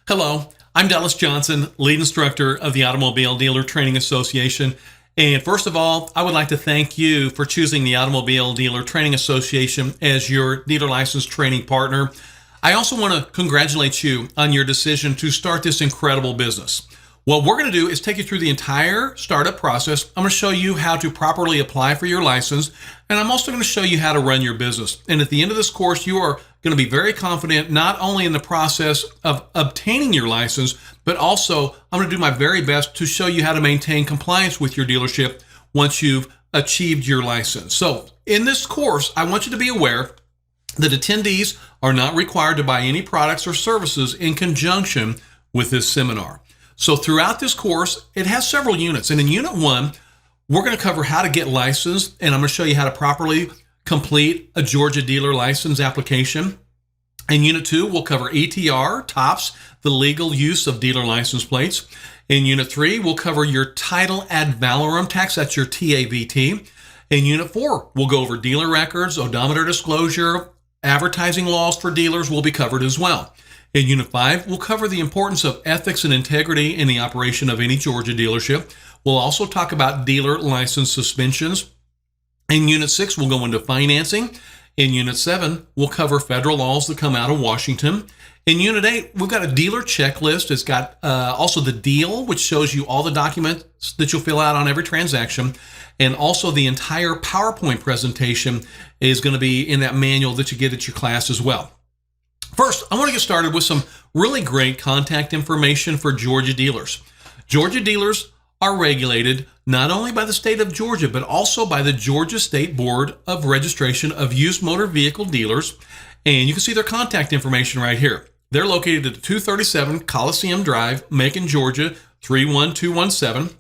Hello, I'm Dallas Johnson, lead instructor of the Automobile Dealer Training Association. And first of all, I would like to thank you for choosing the Automobile Dealer Training Association as your dealer license training partner. I also want to congratulate you on your decision to start this incredible business. What we're going to do is take you through the entire startup process. I'm going to show you how to properly apply for your license, and I'm also going to show you how to run your business. And at the end of this course, you are going to be very confident not only in the process of obtaining your license, but also I'm going to do my very best to show you how to maintain compliance with your dealership once you've achieved your license. So in this course, I want you to be aware that attendees are not required to buy any products or services in conjunction with this seminar. So throughout this course, it has several units. And in Unit 1, we're going to cover how to get licensed, and I'm going to show you how to properly complete a Georgia dealer license application. In Unit 2, we'll cover ETR, TOPS, the legal use of dealer license plates. In Unit 3, we'll cover your title ad valorem tax, that's your TAVT. In Unit 4, we'll go over dealer records, odometer disclosure, advertising laws for dealers will be covered as well. In Unit 5, we'll cover the importance of ethics and integrity in the operation of any Georgia dealership. We'll also talk about dealer license suspensions. In Unit 6, we'll go into financing. In Unit 7, we'll cover federal laws that come out of Washington. In Unit 8, we've got a dealer checklist. It's got also the deal, which shows you all the documents that you'll fill out on every transaction. And also the entire PowerPoint presentation is going to be in that manual that you get at your class as well. First, I want to get started with some really great contact information for Georgia dealers. Georgia dealers are regulated not only by the state of Georgia, but also by the Georgia State Board of Registration of Used Motor Vehicle Dealers. And you can see their contact information right here. They're located at 237 Coliseum Drive, Macon, Georgia, 31217.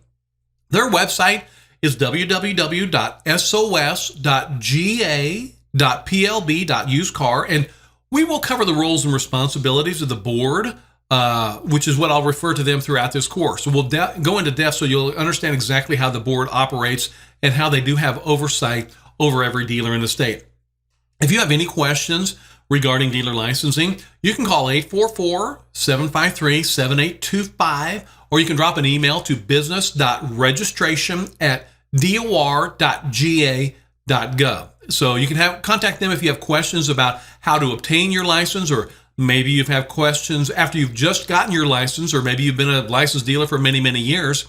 Their website is www.sos.ga.plb.usecar, and we will cover the roles and responsibilities of the board, which is what I'll refer to them throughout this course. So we'll go into depth so you'll understand exactly how the board operates and how they do have oversight over every dealer in the state. If you have any questions regarding dealer licensing, you can call 844-753-7825, or you can drop an email to business.registration@dor.ga.gov. So you can contact them if you have questions about how to obtain your license, or maybe you have questions after you've just gotten your license, or maybe you've been a licensed dealer for many, many years.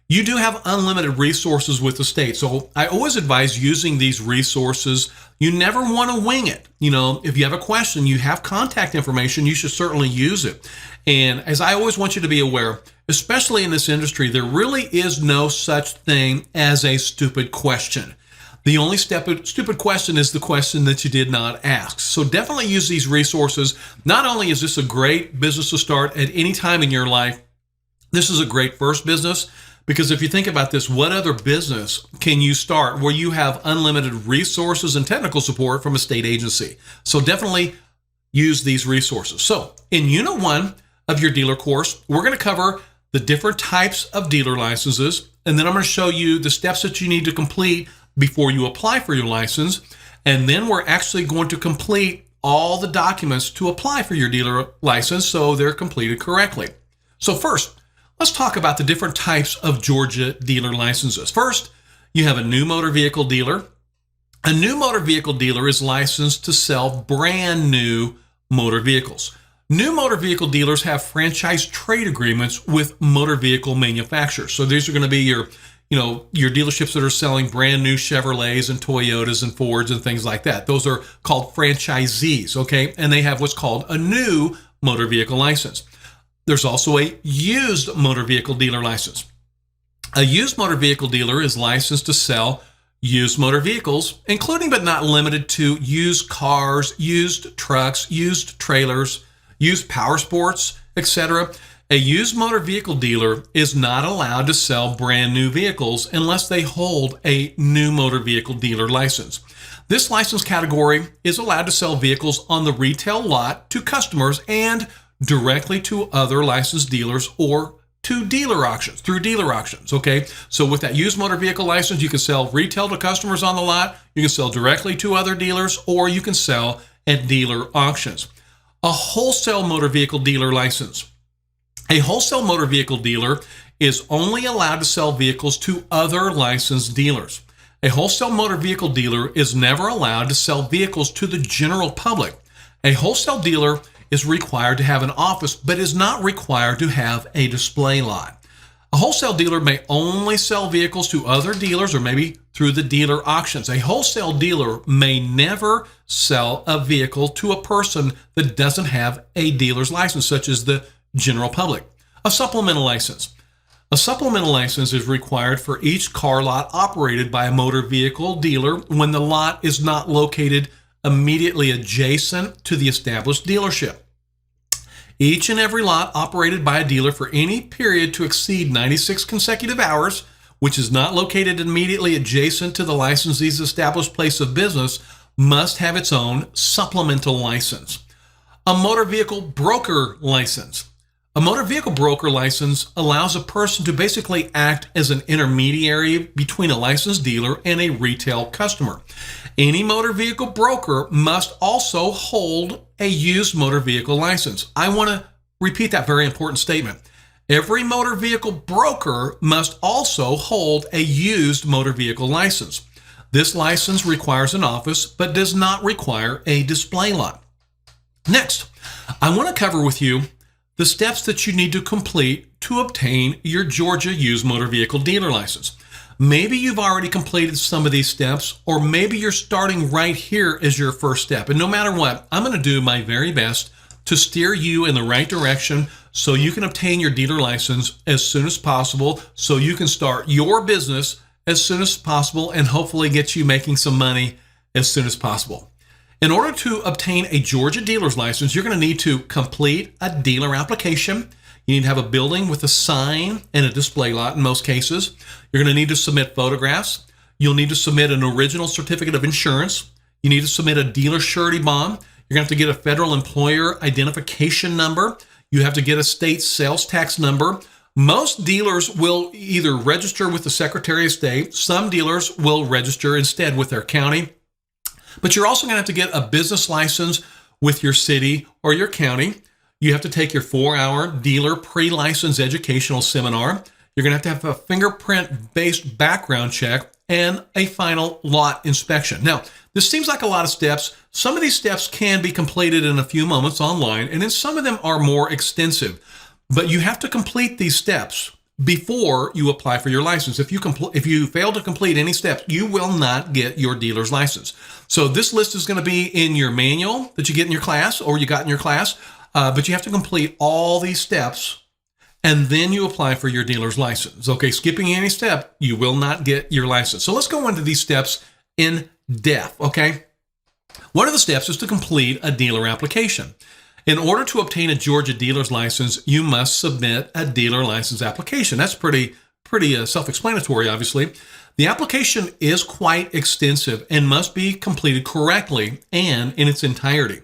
You do have unlimited resources with the state. So I always advise using these resources. You never want to wing it. You know, if you have a question, you have contact information, you should certainly use it. And as I always want you to be aware, especially in this industry, there really is no such thing as a stupid question. The only stupid question is the question that you did not ask. So definitely use these resources. Not only is this a great business to start at any time in your life, this is a great first business, because if you think about this, what other business can you start where you have unlimited resources and technical support from a state agency? So definitely use these resources. So in Unit 1 of your dealer course, we're going to cover the different types of dealer licenses, and then I'm going to show you the steps that you need to complete before you apply for your license. And then we're actually going to complete all the documents to apply for your dealer license so they're completed correctly. So first, let's talk about the different types of Georgia dealer licenses. First, you have a new motor vehicle dealer. A new motor vehicle dealer is licensed to sell brand new motor vehicles. New motor vehicle dealers have franchise trade agreements with motor vehicle manufacturers. So these are going to be your dealerships that are selling brand new Chevrolets and Toyotas and Fords and things like that. Those are called franchisees, okay? And they have what's called a new motor vehicle license. There's also a used motor vehicle dealer license. A used motor vehicle dealer is licensed to sell used motor vehicles, including but not limited to used cars, used trucks, used trailers, used power sports, etc. A used motor vehicle dealer is not allowed to sell brand new vehicles unless they hold a new motor vehicle dealer license. This license category is allowed to sell vehicles on the retail lot to customers and directly to other licensed dealers or to dealer auctions, through dealer auctions, okay? So with that used motor vehicle license, you can sell retail to customers on the lot, you can sell directly to other dealers, or you can sell at dealer auctions. A wholesale motor vehicle dealer license A wholesale motor vehicle dealer is only allowed to sell vehicles to other licensed dealers. A wholesale motor vehicle dealer is never allowed to sell vehicles to the general public. A wholesale dealer is required to have an office, but is not required to have a display lot. A wholesale dealer may only sell vehicles to other dealers or maybe through the dealer auctions. A wholesale dealer may never sell a vehicle to a person that doesn't have a dealer's license, such as the general public. A supplemental license. A supplemental license is required for each car lot operated by a motor vehicle dealer when the lot is not located immediately adjacent to the established dealership. Each and every lot operated by a dealer for any period to exceed 96 consecutive hours, which is not located immediately adjacent to the licensee's established place of business, must have its own supplemental license. A motor vehicle broker license. A motor vehicle broker license allows a person to basically act as an intermediary between a licensed dealer and a retail customer. Any motor vehicle broker must also hold a used motor vehicle license. I want to repeat that very important statement. Every motor vehicle broker must also hold a used motor vehicle license. This license requires an office but does not require a display lot. Next, I want to cover with you the steps that you need to complete to obtain your Georgia used motor vehicle dealer license. Maybe you've already completed some of these steps, or maybe you're starting right here as your first step. And no matter what, I'm going to do my very best to steer you in the right direction so you can obtain your dealer license as soon as possible, so you can start your business as soon as possible and hopefully get you making some money as soon as possible. In order to obtain a Georgia dealer's license, you're going to need to complete a dealer application. You need to have a building with a sign and a display lot in most cases. You're going to need to submit photographs. You'll need to submit an original certificate of insurance. You need to submit a dealer surety bond. You're going to have to get a federal employer identification number. You have to get a state sales tax number. Most dealers will either register with the Secretary of State. Some dealers will register instead with their county. But you're also going to have to get a business license with your city or your county. You have to take your 4-hour dealer pre-license educational seminar. You're going to have a fingerprint-based background check and a final lot inspection. Now, this seems like a lot of steps. Some of these steps can be completed in a few moments online, and then some of them are more extensive. But you have to complete these steps before you apply for your license. If you fail to complete any steps, you will not get your dealer's license. So this list is going to be in your manual that you get in your class or you got in your class, but you have to complete all these steps and then you apply for your dealer's license. Okay, skipping any step, you will not get your license. So let's go into these steps in depth, okay? One of the steps is to complete a dealer application. In order to obtain a Georgia dealer's license, you must submit a dealer license application. That's pretty self-explanatory, obviously. The application is quite extensive and must be completed correctly and in its entirety.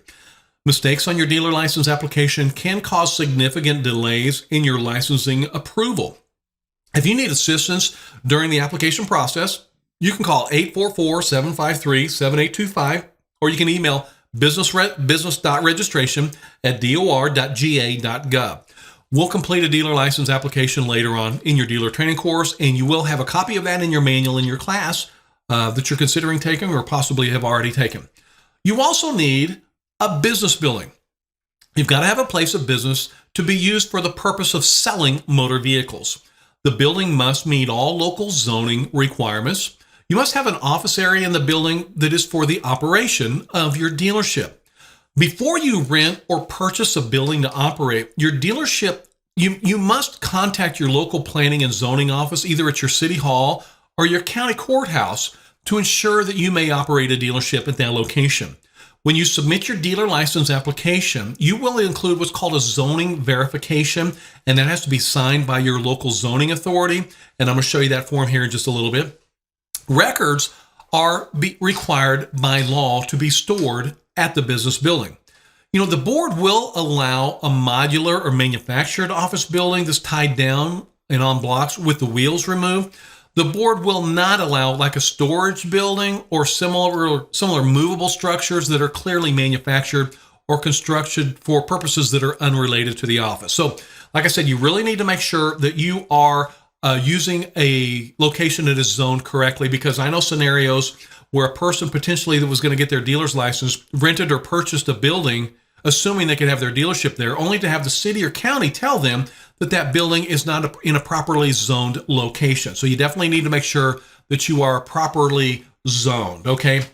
Mistakes on your dealer license application can cause significant delays in your licensing approval. If you need assistance during the application process, you can call 844-753-7825, or you can email business.registration@dor.ga.gov. We'll complete a dealer license application later on in your dealer training course, and you will have a copy of that in your manual in your class that you're considering taking or possibly have already taken. You also need a business building. You've got to have a place of business to be used for the purpose of selling motor vehicles. The building must meet all local zoning requirements. You must have an office area in the building that is for the operation of your dealership. Before you rent or purchase a building to operate your dealership, you must contact your local planning and zoning office, either at your city hall or your county courthouse, to ensure that you may operate a dealership at that location. When you submit your dealer license application, you will include what's called a zoning verification, and that has to be signed by your local zoning authority. And I'm going to show you that form here in just a little bit. Records are required by law to be stored at the business building. You know, the board will allow a modular or manufactured office building that's tied down and on blocks with the wheels removed. The board will not allow like a storage building or similar movable structures that are clearly manufactured or constructed for purposes that are unrelated to the office. So Like I said, you really need to make sure that you are using a location that is zoned correctly, because I know scenarios where a person potentially that was going to get their dealer's license rented or purchased a building, assuming they could have their dealership there, only to have the city or county tell them that that building is not in a properly zoned location. So you definitely need to make sure that you are properly zoned, okay?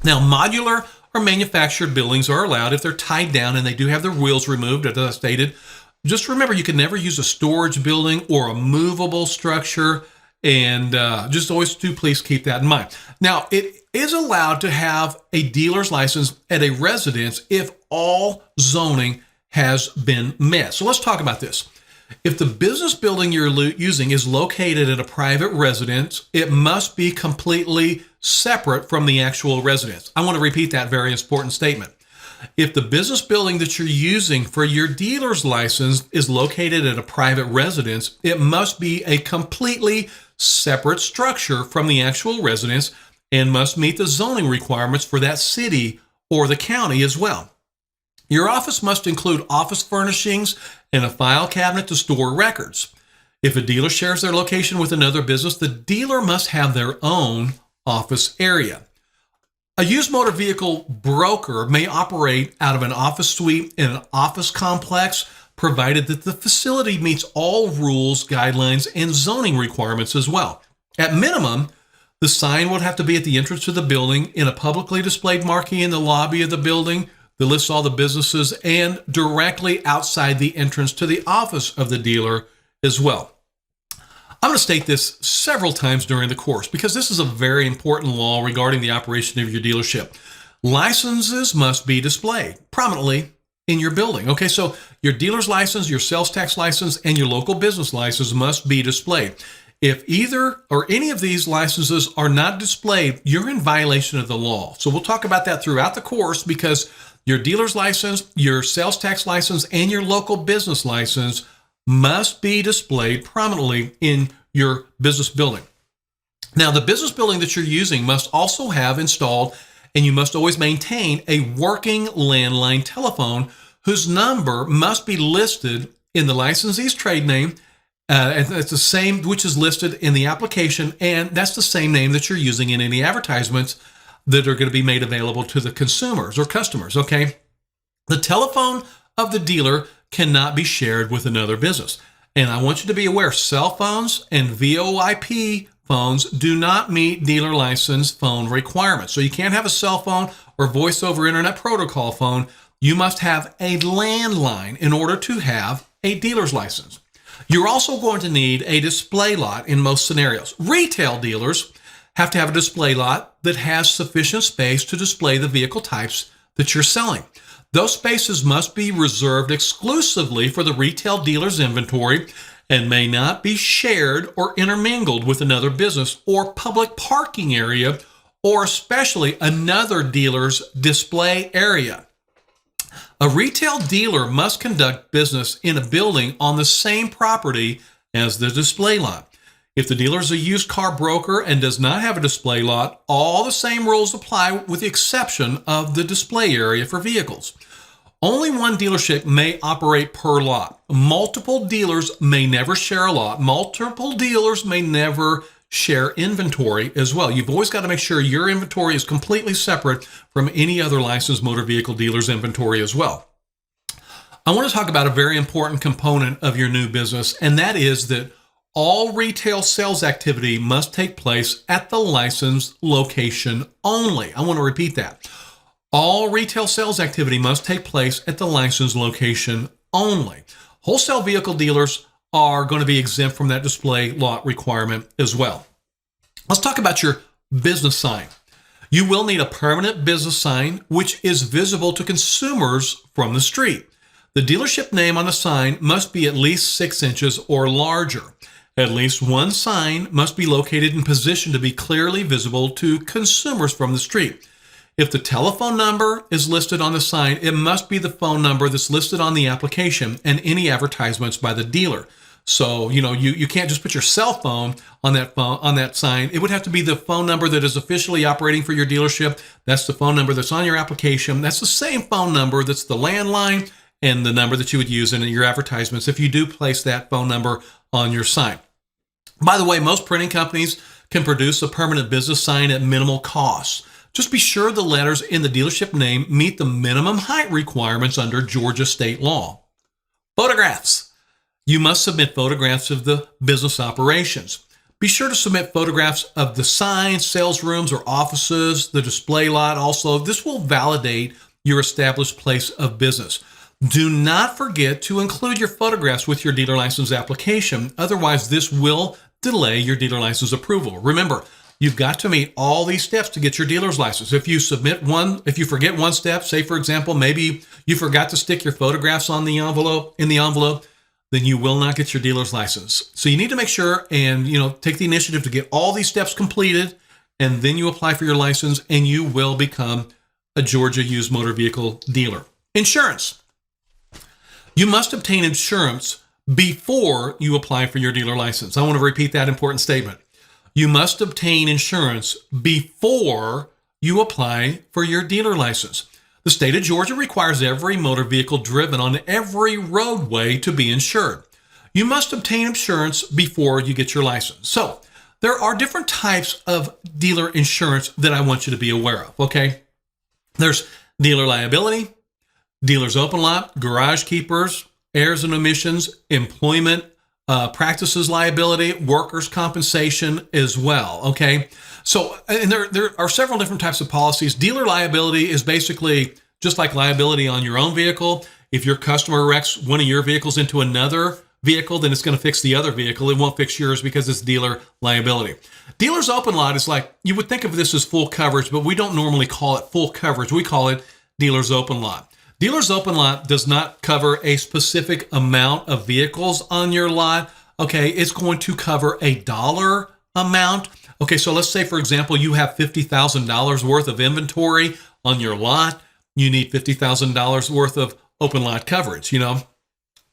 Now, modular or manufactured buildings are allowed if they're tied down and they do have their wheels removed, as I stated. Just remember, you can never use a storage building or a movable structure, and just always do please keep that in mind. Now, it is allowed to have a dealer's license at a residence if all zoning has been met. So let's talk about this. If the business building you're using is located at a private residence, it must be completely separate from the actual residence. I want to repeat that very important statement. If the business building that you're using for your dealer's license is located at a private residence, it must be a completely separate structure from the actual residence and must meet the zoning requirements for that city or the county as well. Your office must include office furnishings and a file cabinet to store records. If a dealer shares their location with another business, the dealer must have their own office area. A used motor vehicle broker may operate out of an office suite in an office complex, provided that the facility meets all rules, guidelines, and zoning requirements as well. At minimum, the sign would have to be at the entrance to the building, in a publicly displayed marquee in the lobby of the building that lists all the businesses, and directly outside the entrance to the office of the dealer as well. I'm going to state this several times during the course because this is a very important law regarding the operation of your dealership. Licenses must be displayed prominently in your building. Okay, so your dealer's license, your sales tax license, and your local business license must be displayed. If either or any of these licenses are not displayed, you're in violation of the law. So we'll talk about that throughout the course, because your dealer's license, your sales tax license, and your local business license must be displayed prominently in your business building. Now, the business building that you're using must also have installed, and you must always maintain, a working landline telephone whose number must be listed in the licensee's trade name. And it's the same which is listed in the application, and that's the same name that you're using in any advertisements that are going to be made available to the consumers or customers, okay? The telephone of the dealer cannot be shared with another business. And I want you to be aware, cell phones and VoIP phones do not meet dealer license phone requirements. So you can't have a cell phone or voice over internet protocol phone. You must have a landline in order to have a dealer's license. You're also going to need a display lot in most scenarios. Retail dealers have to have a display lot that has sufficient space to display the vehicle types that you're selling. Those spaces must be reserved exclusively for the retail dealer's inventory and may not be shared or intermingled with another business or public parking area, or especially another dealer's display area. A retail dealer must conduct business in a building on the same property as the display lot. If the dealer is a used car broker and does not have a display lot, all the same rules apply with the exception of the display area for vehicles. Only one dealership may operate per lot. Multiple dealers may never share a lot. Multiple dealers may never share inventory as well. You've always got to make sure your inventory is completely separate from any other licensed motor vehicle dealer's inventory as well. I want to talk about a very important component of your new business, and that is that all retail sales activity must take place at the licensed location only. I want to repeat that. All retail sales activity must take place at the licensed location only. Wholesale vehicle dealers are going to be exempt from that display lot requirement as well. Let's talk about your business sign. You will need a permanent business sign which is visible to consumers from the street. The dealership name on the sign must be at least 6 inches or larger. At least one sign must be located in position to be clearly visible to consumers from the street. If the telephone number is listed on the sign, it must be the phone number that's listed on the application and any advertisements by the dealer. So, you can't just put your cell phone on that sign. It would have to be the phone number that is officially operating for your dealership. That's the phone number that's on your application. That's the same phone number that's the landline and the number that you would use in your advertisements if you do place that phone number on your sign. By the way, most printing companies can produce a permanent business sign at minimal cost. Just be sure the letters in the dealership name meet the minimum height requirements under Georgia state law. Photographs. You must submit photographs of the business operations. Be sure to submit photographs of the signs, sales rooms, or offices, the display lot also. This will validate your established place of business. Do not forget to include your photographs with your dealer license application. Otherwise, this will delay your dealer license approval. Remember, you've got to meet all these steps to get your dealer's license. If you forget one step, say for example, maybe you forgot to stick your photographs on the envelope, then you will not get your dealer's license. So you need to make sure and take the initiative to get all these steps completed, and then you apply for your license and you will become a Georgia used motor vehicle dealer. Insurance. You must obtain insurance before you apply for your dealer license. I want to repeat that important statement. You must obtain insurance before you apply for your dealer license. The state of Georgia requires every motor vehicle driven on every roadway to be insured. You must obtain insurance before you get your license. So there are different types of dealer insurance that I want you to be aware of, okay? There's dealer liability, dealer's open lot, garage keepers, errors and omissions, employment practices liability, workers' compensation as well, okay? So, and there are several different types of policies. Dealer liability is basically just like liability on your own vehicle. If your customer wrecks one of your vehicles into another vehicle, then it's going to fix the other vehicle. It won't fix yours because it's dealer liability. Dealer's open lot is like, you would think of this as full coverage, but we don't normally call it full coverage. We call it dealer's open lot. Dealer's open lot does not cover a specific amount of vehicles on your lot. Okay, it's going to cover a dollar amount. Okay, so let's say, for example, you have $50,000 worth of inventory on your lot. You need $50,000 worth of open lot coverage,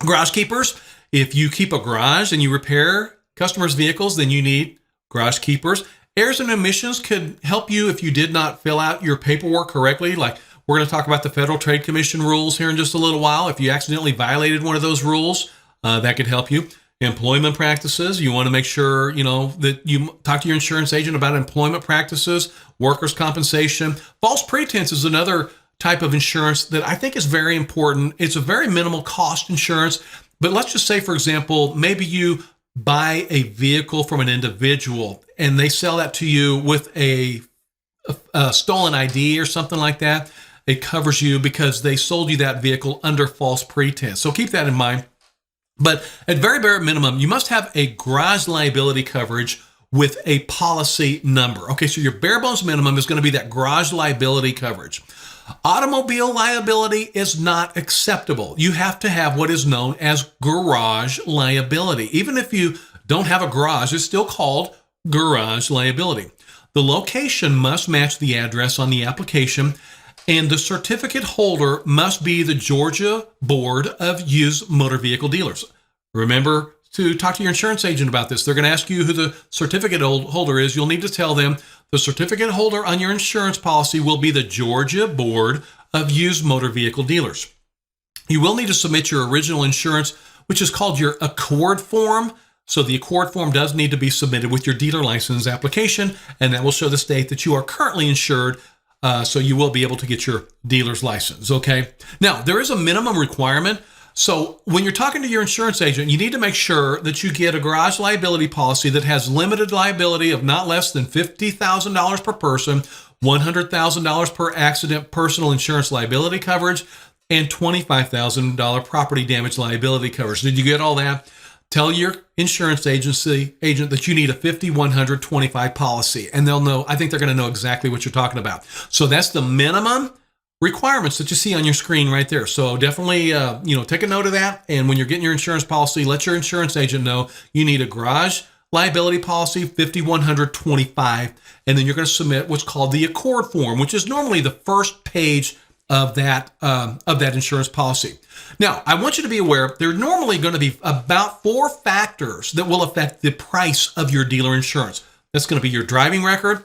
Garage keepers, if you keep a garage and you repair customers' vehicles, then you need garage keepers. Errors and omissions could help you if you did not fill out your paperwork correctly. Like, we're going to talk about the Federal Trade Commission rules here in just a little while. If you accidentally violated one of those rules, that could help you. Employment practices, you want to make sure, that you talk to your insurance agent about employment practices, workers' compensation. False pretense is another type of insurance that I think is very important. It's a very minimal cost insurance, but let's just say, for example, maybe you buy a vehicle from an individual and they sell that to you with a stolen ID or something like that. It covers you because they sold you that vehicle under false pretense. So keep that in mind. But at very bare minimum, you must have a garage liability coverage with a policy number. Okay, so your bare bones minimum is going to be that garage liability coverage. Automobile liability is not acceptable. You have to have what is known as garage liability. Even if you don't have a garage, it's still called garage liability. The location must match the address on the application, and the certificate holder must be the Georgia Board of Used Motor Vehicle Dealers. Remember to talk to your insurance agent about this. They're going to ask you who the certificate holder is. You'll need to tell them the certificate holder on your insurance policy will be the Georgia Board of Used Motor Vehicle Dealers. You will need to submit your original insurance, which is called your Accord form. So the Accord form does need to be submitted with your dealer license application, and that will show the state that you are currently insured. So you will be able to get your dealer's license, okay? Now, there is a minimum requirement. So when you're talking to your insurance agent, you need to make sure that you get a garage liability policy that has limited liability of not less than $50,000 per person, $100,000 per accident personal insurance liability coverage, and $25,000 property damage liability coverage. Did you get all that? Tell your insurance agent that you need a 50-125 policy, and they'll know. I think they're going to know exactly what you're talking about. So that's the minimum requirements that you see on your screen right there. So definitely, take a note of that. And when you're getting your insurance policy, let your insurance agent know you need a garage liability policy, 50-125, and then you're going to submit what's called the Accord form, which is normally the first page of that insurance policy. Now, I want you to be aware there are normally going to be about 4 factors that will affect the price of your dealer insurance. That's going to be your driving record.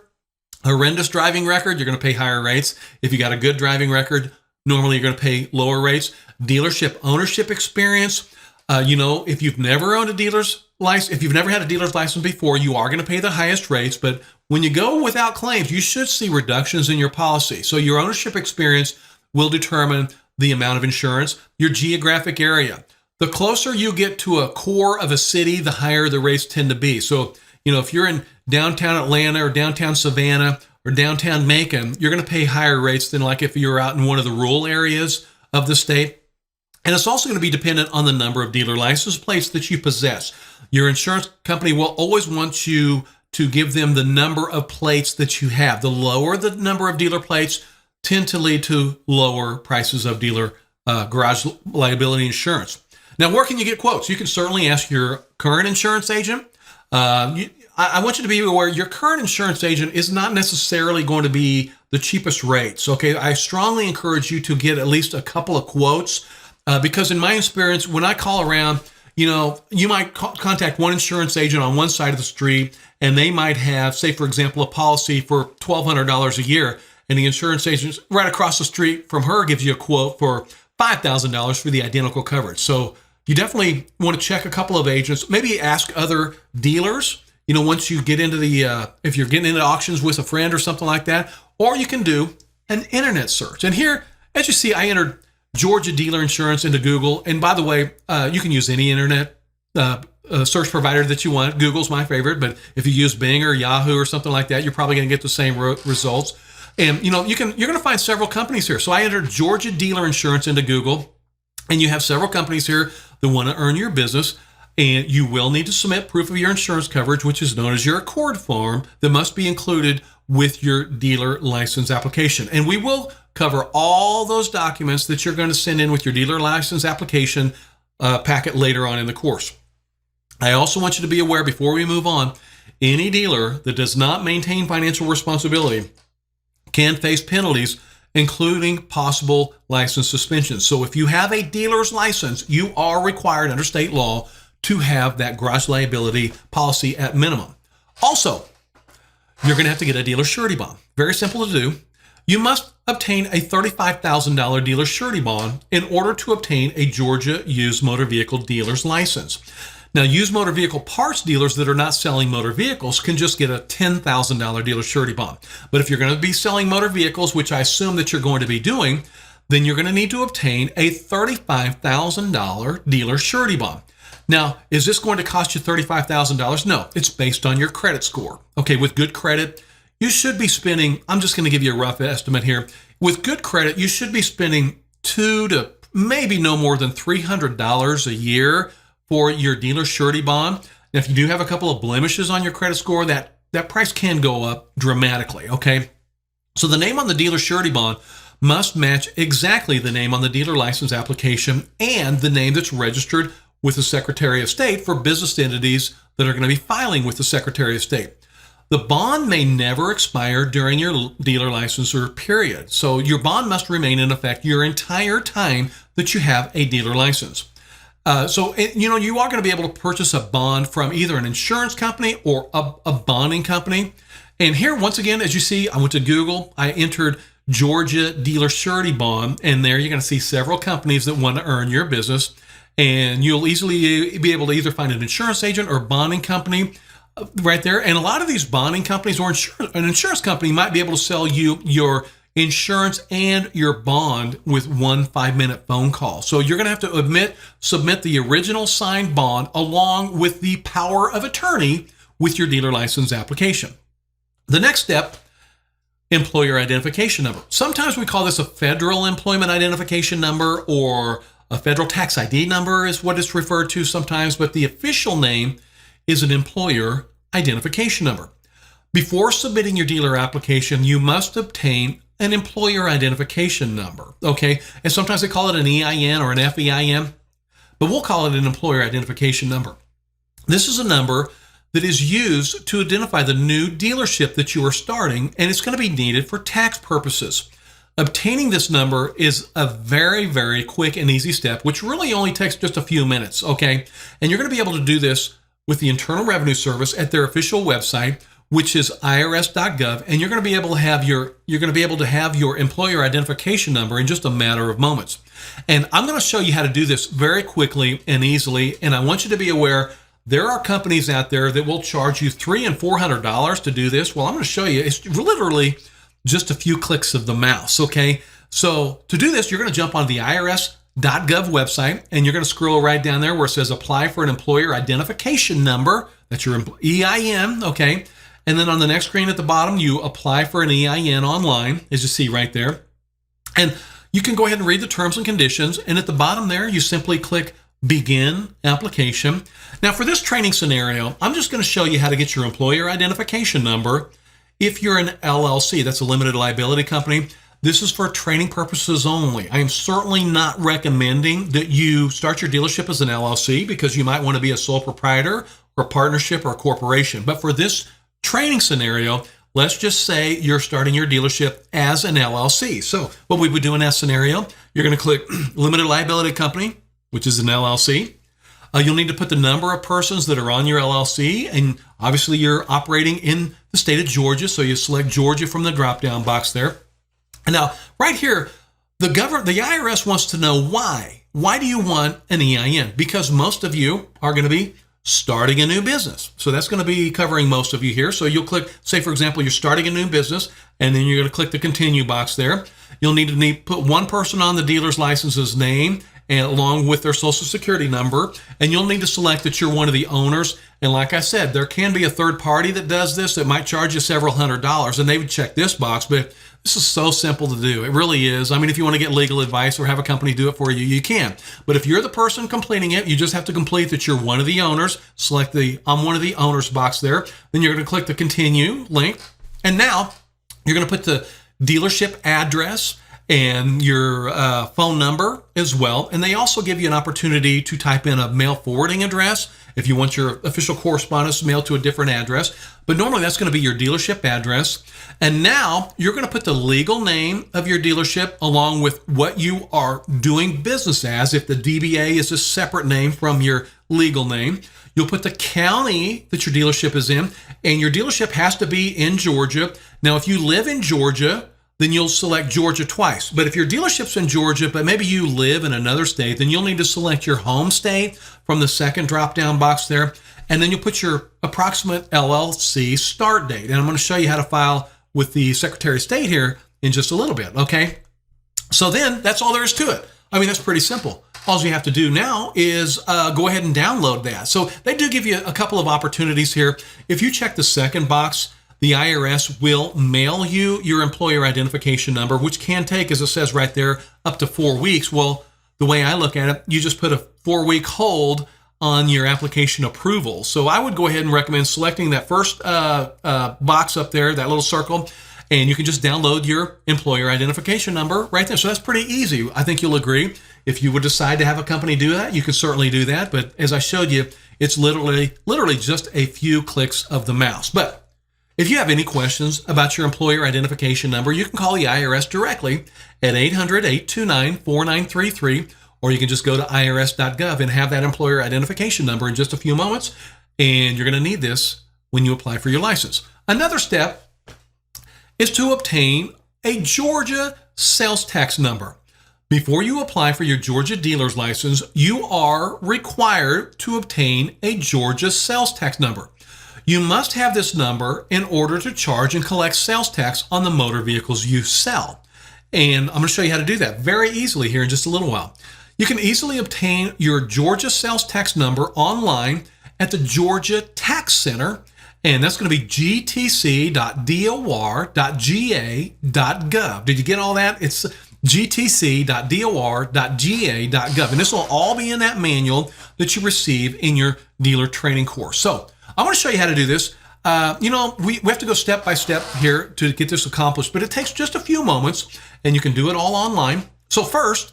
Horrendous driving record, you're going to pay higher rates. If you got a good driving record, normally you're going to pay lower rates. Dealership ownership experience. If you've never owned a dealer's license, if you've never had a dealer's license before, you are going to pay the highest rates. But when you go without claims, you should see reductions in your policy. So your ownership experience will determine the amount of insurance. Your geographic area. The closer you get to a core of a city, the higher the rates tend to be. So, if you're in downtown Atlanta or downtown Savannah or downtown Macon, you're going to pay higher rates than like if you're out in one of the rural areas of the state. And it's also going to be dependent on the number of dealer license plates that you possess. Your insurance company will always want you to give them the number of plates that you have. The lower the number of dealer plates tend to lead to lower prices of dealer garage liability insurance. Now, where can you get quotes? You can certainly ask your current insurance agent. I want you to be aware your current insurance agent is not necessarily going to be the cheapest rates. Okay, I strongly encourage you to get at least a couple of quotes because in my experience, when I call around, you might contact one insurance agent on one side of the street, and they might have, say, for example, a policy for $1,200 a year, and the insurance agent right across the street from her gives you a quote for $5,000 for the identical coverage. So you definitely want to check a couple of agents, maybe ask other dealers, once you get into if you're getting into auctions with a friend or something like that, or you can do an internet search. And here, as you see, I entered Georgia Dealer Insurance into Google. And by the way, you can use any internet search provider that you want. Google's my favorite, but if you use Bing or Yahoo or something like that, you're probably going to get the same results. And you're going to find several companies here. So I entered Georgia Dealer Insurance into Google, and you have several companies here that want to earn your business. And you will need to submit proof of your insurance coverage, which is known as your Accord form, that must be included with your dealer license application. And we will cover all those documents that you're going to send in with your dealer license application packet later on in the course. I also want you to be aware before we move on, any dealer that does not maintain financial responsibility can face penalties, including possible license suspensions. So if you have a dealer's license, you are required under state law to have that garage liability policy at minimum. Also, you're going to have to get a dealer surety bond. Very simple to do. You must obtain a $35,000 dealer surety bond in order to obtain a Georgia used motor vehicle dealer's license. Now, used motor vehicle parts dealers that are not selling motor vehicles can just get a $10,000 dealer surety bond. But if you're going to be selling motor vehicles, which I assume that you're going to be doing, then you're going to need to obtain a $35,000 dealer surety bond. Now, is this going to cost you $35,000? No, it's based on your credit score. Okay, with good credit, you should be spending, I'm just going to give you a rough estimate here. With good credit, you should be spending $200 to maybe no more than $300 a year for your dealer surety bond. Now, if you do have a couple of blemishes on your credit score, that price can go up dramatically, okay? So the name on the dealer surety bond must match exactly the name on the dealer license application and the name that's registered with the Secretary of State for business entities that are going to be filing with the Secretary of State. The bond may never expire during your dealer licensure period. So your bond must remain in effect your entire time that you have a dealer license. You are going to be able to purchase a bond from either an insurance company or a bonding company. And here, once again, as you see, I went to Google, I entered Georgia Dealer Surety Bond, and there you're going to see several companies that want to earn your business. And you'll easily be able to either find an insurance agent or bonding company right there. And a lot of these bonding companies or an insurance company might be able to sell you your insurance and your bond with one 5-minute phone call. So you're going to have to submit the original signed bond along with the power of attorney with your dealer license application. The next step, employer identification number. Sometimes we call this a federal employment identification number, or a federal tax ID number is what it's referred to sometimes, but the official name is an employer identification number. Before submitting your dealer application, you must obtain an employer identification number, okay? And sometimes they call it an EIN or an FEIN, but we'll call it an employer identification number. This is a number that is used to identify the new dealership that you are starting, and it's going to be needed for tax purposes. Obtaining this number is a very, very quick and easy step, which really only takes just a few minutes, okay? And you're going to be able to do this with the Internal Revenue Service at their official website, which is irs.gov, and you're going to be able to have your employer identification number in just a matter of moments. And I'm going to show you how to do this very quickly and easily. And I want you to be aware there are companies out there that will charge you $300 and $400 to do this. Well, I'm going to show you. It's literally just a few clicks of the mouse. Okay. So to do this, you're going to jump on the irs.gov website, and you're going to scroll right down there where it says apply for an employer identification number. That's your EIN. Okay. And then on the next screen at the bottom, you apply for an EIN online, as you see right there. And you can go ahead and read the terms and conditions. And at the bottom there, you simply click Begin Application. Now, for this training scenario, I'm just going to show you how to get your employer identification number if you're an LLC. That's a limited liability company. This is for training purposes only. I am certainly not recommending that you start your dealership as an LLC because you might want to be a sole proprietor or a partnership or a corporation. But for this training scenario, let's just say you're starting your dealership as an LLC. So what we would do in that scenario, you're going to click Limited Liability Company, which is an LLC. You'll need to put the number of persons that are on your LLC, and obviously you're operating in the state of Georgia, so you select Georgia from the drop-down box there. And now, right here, the IRS wants to know why. Why do you want an EIN? Because most of you are going to be starting a new business. So that's going to be covering most of you here. So you'll click, say, for example, you're starting a new business, and then you're going to click the Continue box there. You'll need to put one person on the dealer's license's name, and along with their social security number, and you'll need to select that you're one of the owners. And like I said, there can be a third party that does this that might charge you several $100s, and they would check this box, but this is so simple to do. It really is. I mean, if you want to get legal advice or have a company do it for you, you can. But if you're the person completing it, you just have to complete that you're one of the owners, select the I'm one of the owners box there, then you're going to click the Continue link, and now you're going to put the dealership address and your phone number as well. And they also give you an opportunity to type in a mail forwarding address if you want your official correspondence mailed to a different address. But normally that's going to be your dealership address. And now you're going to put the legal name of your dealership along with what you are doing business as. If the DBA is a separate name from your legal name, you'll put the county that your dealership is in, and your dealership has to be in Georgia. Now, if you live in Georgia, then you'll select Georgia twice. But if your dealership's in Georgia, but maybe you live in another state, then you'll need to select your home state from the second drop-down box there. And then you'll put your approximate LLC start date. And I'm going to show you how to file with the Secretary of State here in just a little bit, okay? So then that's all there is to it. I mean, that's pretty simple. All you have to do now is go ahead and download that. So they do give you a couple of opportunities here. If you check the second box, the IRS will mail you your employer identification number, which can take, as it says right there, up to 4 weeks. Well, the way I look at it, you just put a 4-week hold on your application approval. So I would go ahead and recommend selecting that first box up there, that little circle, and you can just download your employer identification number right there. So that's pretty easy. I think you'll agree. If you would decide to have a company do that, you can certainly do that. But as I showed you, it's literally just a few clicks of the mouse. But if you have any questions about your employer identification number, you can call the IRS directly at 800-829-4933, or you can just go to irs.gov and have that employer identification number in just a few moments, and you're going to need this when you apply for your license. Another step is to obtain a Georgia sales tax number. Before you apply for your Georgia dealer's license, you are required to obtain a Georgia sales tax number. You must have this number in order to charge and collect sales tax on the motor vehicles you sell. And I'm going to show you how to do that very easily here in just a little while. You can easily obtain your Georgia sales tax number online at the Georgia Tax Center, and that's going to be gtc.dor.ga.gov. Did you get all that? It's gtc.dor.ga.gov, and this will all be in that manual that you receive in your dealer training course. So I want to show you how to do this. We have to go step by step here to get this accomplished, but it takes just a few moments, and you can do it all online. So first,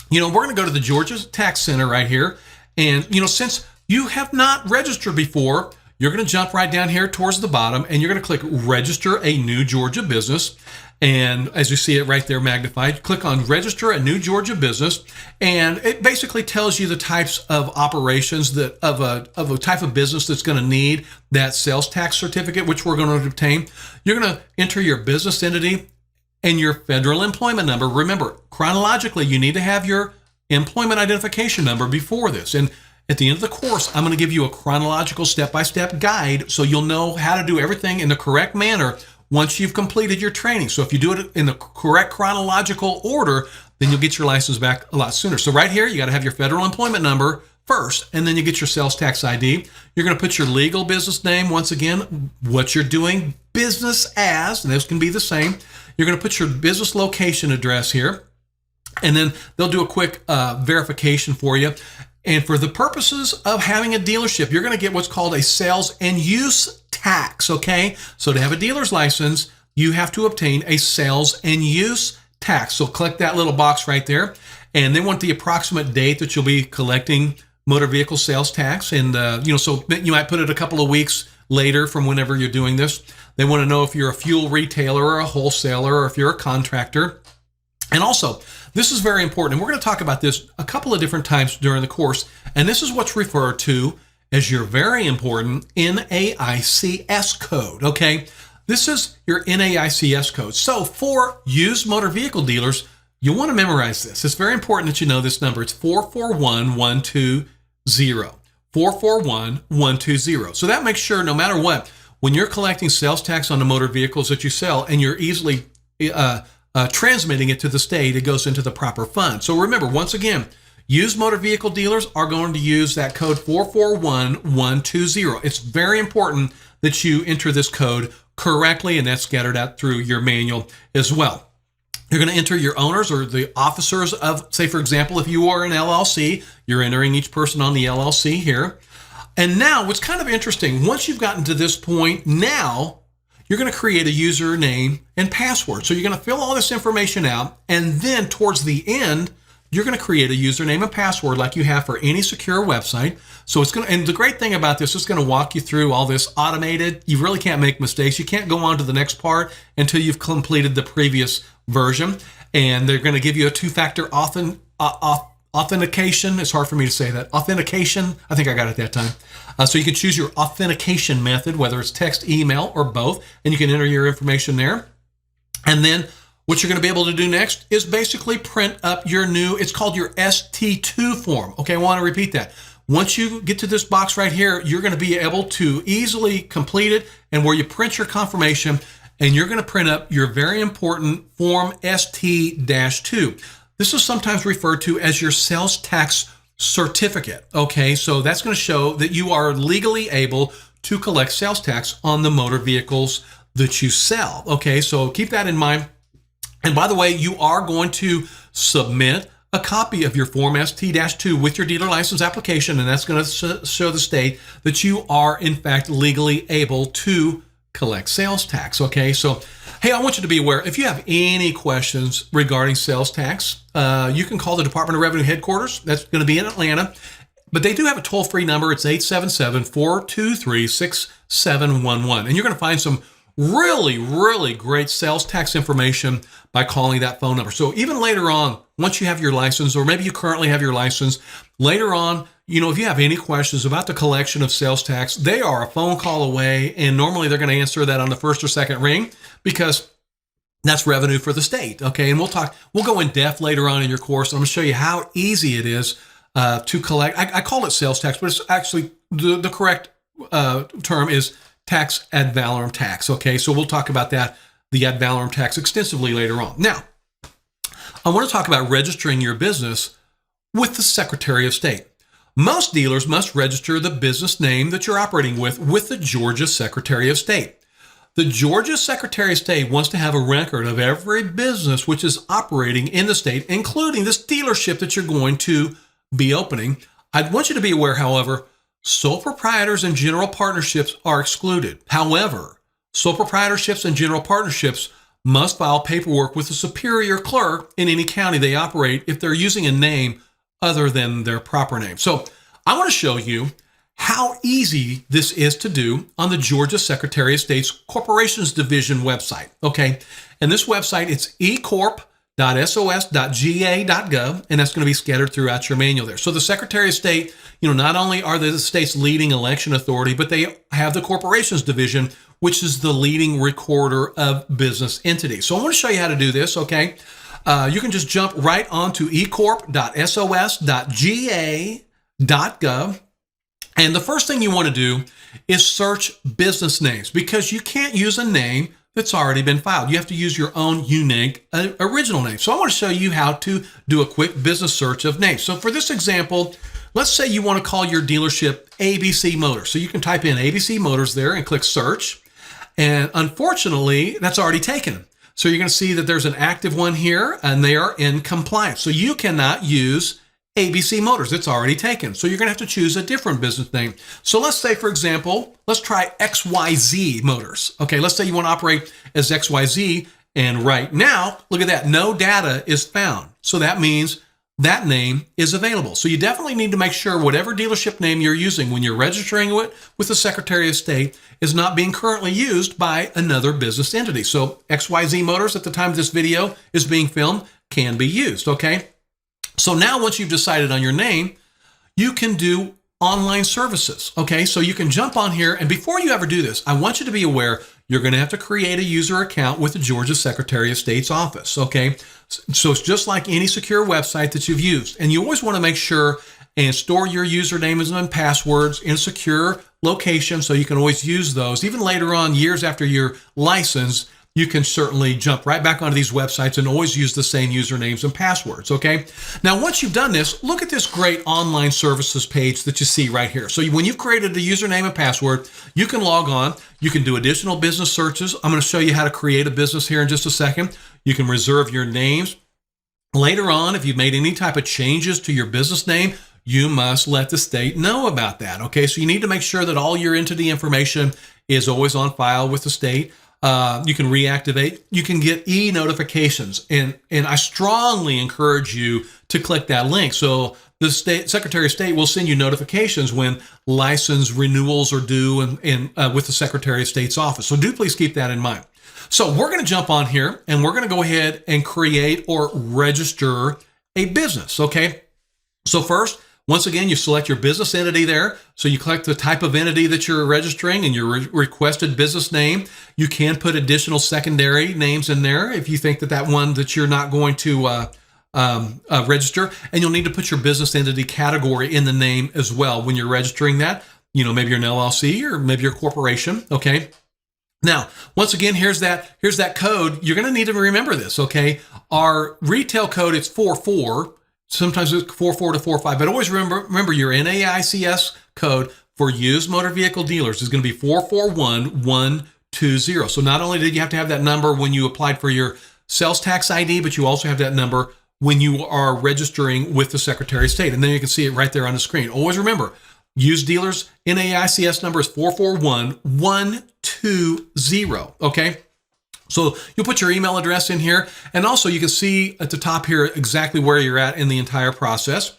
we're going to go to the Georgia Tax Center right here. And, since you have not registered before, you're going to jump right down here towards the bottom and you're going to click register a new Georgia business. And as you see it right there magnified, click on register a new Georgia business. And it basically tells you the types of operations that of a type of business that's going to need that sales tax certificate, which we're going to obtain. You're going to enter your business entity and your federal employment number. Remember, chronologically, you need to have your employment identification number before this. And at the end of the course, I'm going to give you a chronological step-by-step guide so you'll know how to do everything in the correct manner once you've completed your training. So if you do it in the correct chronological order, then you'll get your license back a lot sooner. So right here, you got to have your federal employment number first, and then you get your sales tax ID. You're going to put your legal business name, once again, what you're doing business as, and this can be the same. You're going to put your business location address here, and then they'll do a quick verification for you. And for the purposes of having a dealership, you're going to get what's called a sales and use tax, okay? So to have a dealer's license, you have to obtain a sales and use tax. So click that little box right there. And they want the approximate date that you'll be collecting motor vehicle sales tax. And, so you might put it a couple of weeks later from whenever you're doing this. They want to know if you're a fuel retailer or a wholesaler or if you're a contractor. And also, this is very important, and we're going to talk about this a couple of different times during the course, and this is what's referred to as your very important NAICS code, okay? This is your NAICS code. So for used motor vehicle dealers, you want to memorize this. It's very important that you know this number. It's 441120. 441120. So that makes sure no matter what, when you're collecting sales tax on the motor vehicles that you sell and you're easily transmitting it to the state, it goes into the proper fund. So remember, once again, used motor vehicle dealers are going to use that code 441120. It's very important that you enter this code correctly, and that's scattered out through your manual as well. You're going to enter your owners or the officers of, say, for example, if you are an LLC, you're entering each person on the LLC here. And now what's kind of interesting, once you've gotten to this point, now you're going to create a username and password. So you're going to fill all this information out, and then towards the end, you're going to create a username and password like you have for any secure website. So it's going to, and the great thing about this is going to walk you through all this automated. You really can't make mistakes. You can't go on to the next part until you've completed the previous version. And they're going to give you a two-factor authentication. It's hard for me to say that. Authentication. I think I got it that time. So you can choose your authentication method, whether it's text, email, or both, and you can enter your information there. And then what you're going to be able to do next is basically print up your new, it's called your ST2 form. Okay, I want to repeat that. Once you get to this box right here, you're going to be able to easily complete it, and where you print your confirmation, and you're going to print up your very important form ST-2. This is sometimes referred to as your sales tax certificate. Okay, so that's going to show that you are legally able to collect sales tax on the motor vehicles that you sell. Okay, so keep that in mind. And by the way, you are going to submit a copy of your Form ST-2 with your dealer license application, and that's going to show the state that you are, in fact, legally able to collect sales tax. Okay, so, hey, I want you to be aware, if you have any questions regarding sales tax, you can call the Department of Revenue headquarters. That's going to be in Atlanta. But they do have a toll-free number. It's 877-423-6711. And you're going to find some really, really great sales tax information by calling that phone number. So even later on, once you have your license, or maybe you currently have your license, later on, if you have any questions about the collection of sales tax, they are a phone call away, and normally they're going to answer that on the first or second ring because that's revenue for the state. Okay, and we'll go in depth later on in your course. I'm going to show you how easy it is to collect. I call it sales tax, but it's actually the correct term is tax ad valorem tax. Okay, so we'll talk about that, the ad valorem tax, extensively later on. Now, I want to talk about registering your business with the Secretary of State. Most dealers must register the business name that you're operating with the Georgia Secretary of State. The Georgia Secretary of State wants to have a record of every business which is operating in the state, including this dealership that you're going to be opening. I want you to be aware, however, sole proprietors and general partnerships are excluded. However, sole proprietorships and general partnerships must file paperwork with the superior clerk in any county they operate if they're using a name other than their proper name. So I want to show you how easy this is to do on the Georgia Secretary of State's Corporations Division website. Okay, and this website, it's ecorp.sos.ga.gov, and that's going to be scattered throughout your manual there. So the Secretary of State, not only are they the state's leading election authority, but they have the Corporations Division, which is the leading recorder of business entities. So I want to show you how to do this, okay? You can just jump right onto ecorp.sos.ga.gov. And the first thing you want to do is search business names, because you can't use a name that's already been filed. You have to use your own unique original name. So I want to show you how to do a quick business search of names. So for this example, let's say you want to call your dealership ABC Motors. So you can type in ABC Motors there and click search. And unfortunately, that's already taken. So you're going to see that there's an active one here, and they are in compliance. So you cannot use ABC Motors. It's already taken. So you're going to have to choose a different business name. So let's say, for example, let's try XYZ Motors. Okay, let's say you want to operate as XYZ, and right now, look at that, no data is found. So that means that name is available. So you definitely need to make sure whatever dealership name you're using when you're registering it with the Secretary of State is not being currently used by another business entity. So XYZ Motors, at the time this video is being filmed, can be used, okay? So now once you've decided on your name, you can do online services, okay? So you can jump on here, and before you ever do this, I want you to be aware you're going to have to create a user account with the Georgia Secretary of State's office, okay? So it's just like any secure website that you've used, and you always want to make sure and store your usernames and passwords in secure locations so you can always use those. Even later on, years after your license, you can certainly jump right back onto these websites and always use the same usernames and passwords, okay? Now, once you've done this, look at this great online services page that you see right here. So when you've created a username and password, you can log on. You can do additional business searches. I'm going to show you how to create a business here in just a second. You can reserve your names. Later on, if you've made any type of changes to your business name, you must let the state know about that, okay? So you need to make sure that all your entity information is always on file with the state. You can reactivate. You can get e-notifications, and I strongly encourage you to click that link. So the Secretary of State will send you notifications when license renewals are due and with the Secretary of State's office. So do please keep that in mind. So we're going to jump on here, and we're going to go ahead and create or register a business, okay? So first, once again, you select your business entity there. So you click the type of entity that you're registering and your requested business name. You can put additional secondary names in there if you think that one that you're not going to register. And you'll need to put your business entity category in the name as well when you're registering that. Maybe you're an LLC or maybe you're a corporation, okay? Now, once again, here's that code. You're going to need to remember this, okay? Our retail code, it's 44. Sometimes it's 44 to 45, but always remember your NAICS code for used motor vehicle dealers is going to be 441120. So not only did you have to have that number when you applied for your sales tax ID, but you also have that number when you are registering with the Secretary of State. And then you can see it right there on the screen. Always remember, used dealers NAICS number is 441120, okay? So you'll put your email address in here, and also you can see at the top here exactly where you're at in the entire process.